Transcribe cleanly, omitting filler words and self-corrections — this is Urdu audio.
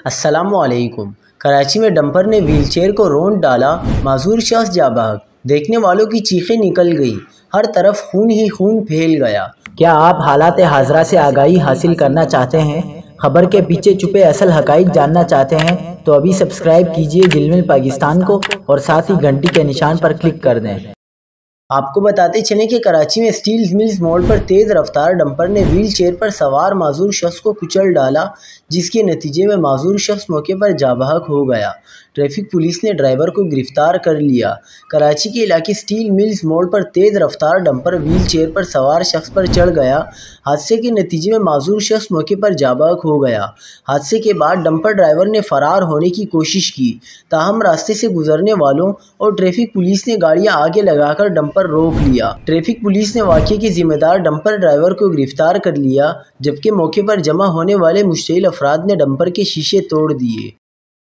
السلام علیکم۔ کراچی میں ڈمپر نے ویل چیئر کو رونٹ ڈالا، معذور شخص جاں بحق، دیکھنے والوں کی چیخیں نکل گئی، ہر طرف خون ہی خون پھیل گیا۔ کیا آپ حالات حاضرہ سے آگاہی حاصل کرنا چاہتے ہیں؟ خبر کے پیچھے چھپے اصل حقائق جاننا چاہتے ہیں تو ابھی سبسکرائب کیجئے جل مل پاکستان کو اور ساتھ ہی گھنٹی کے نشان پر کلک کر دیں۔ آپ کو بتاتے چلیں کہ کراچی میں اسٹیل ملز موڑ پر تیز رفتار ڈمپر نے ویل چیئر پر سوار معذور شخص کو کچل ڈالا، جس کے نتیجے میں معذور شخص موقع پر جاں بحق ہو گیا۔ ٹریفک پولیس نے ڈرائیور کو گرفتار کر لیا۔ کراچی کے علاقے اسٹیل ملز موڑ پر تیز رفتار ڈمپر ویل چیئر پر سوار شخص پر چڑھ گیا۔ حادثے کے نتیجے میں معذور شخص موقع پر جاں بحق ہو گیا۔ حادثے کے بعد ڈمپر ڈرائیور نے فرار ہونے کی کوشش کی، تاہم راستے سے گزرنے والوں اور ٹریفک پولیس نے گاڑیاں آگے لگا کر ڈمپر روک لیا۔ ٹریفک پولیس نے واقعے کے ذمہ دار ڈمپر ڈرائیور کو گرفتار کر لیا، جبکہ موقع پر جمع ہونے والے مشتعل افراد نے ڈمپر کے شیشے توڑ دیے۔